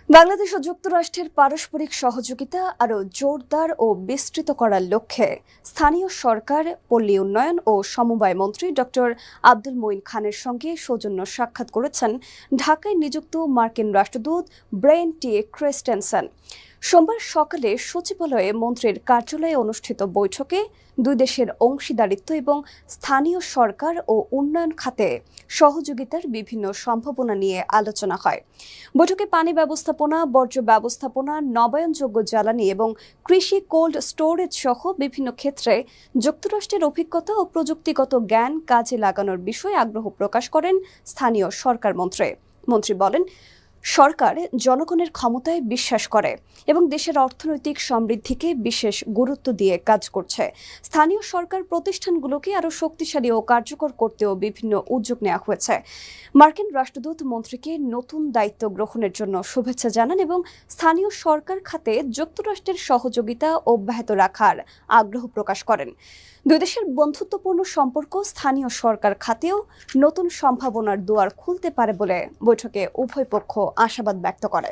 বাংলাদেশ ও যুক্তরাষ্ট্রের পারস্পরিক সহযোগিতা আরও জোরদার ও বিস্তৃত করার লক্ষ্যে স্থানীয় সরকার, পল্লী উন্নয়ন ও সমবায় মন্ত্রী ডক্টর আব্দুল মঈন খানের সঙ্গে সৌজন্য সাক্ষাৎ করেছেন ঢাকায় নিযুক্ত মার্কিন রাষ্ট্রদূত ব্রেন টি ক্রিস্টেনসেন। সোমবার সকালে সচিবালয়ে মন্ত্রীর কার্যালয়ে অনুষ্ঠিত বৈঠকে দুই দেশের অংশীদারিত্ব এবং স্থানীয় সরকার ও উন্নয়ন খাতে সহযোগিতার বিভিন্ন সম্ভাবনা নিয়ে আলোচনা হয়। বৈঠকে পানি ব্যবস্থাপনা, বর্জ্য ব্যবস্থাপনা, নবায়নযোগ্য জ্বালানি এবং কৃষি কোল্ড স্টোরেজ সহ বিভিন্ন ক্ষেত্রে যুক্তরাষ্ট্রের অভিজ্ঞতা ও প্রযুক্তিগত জ্ঞান কাজে লাগানোর বিষয়ে আগ্রহ প্রকাশ করেন স্থানীয় সরকার মন্ত্রী। মন্ত্রী বলেন, সরকার জনগণের ক্ষমতায় বিশ্বাস করে এবং দেশের অর্থনৈতিক সমৃদ্ধিকে বিশেষ গুরুত্ব দিয়ে কাজ করছে। স্থানীয় সরকার প্রতিষ্ঠানগুলোকে আরও শক্তিশালী ও কার্যকর করতেও বিভিন্ন উদ্যোগ নেওয়া হয়েছে। মার্কিন রাষ্ট্রদূত মন্ত্রীকে নতুন দায়িত্ব গ্রহণের জন্য শুভেচ্ছা জানান এবং স্থানীয় সরকার খাতে যুক্তরাষ্ট্রের সহযোগিতা অব্যাহত রাখার আগ্রহ প্রকাশ করেন। দুই দেশের বন্ধুত্বপূর্ণ সম্পর্ক স্থানীয় সরকার খাতেও নতুন সম্ভাবনার দুয়ার খুলতে পারে বলে বৈঠকে উভয় পক্ষ আশাবাদ ব্যক্ত করে।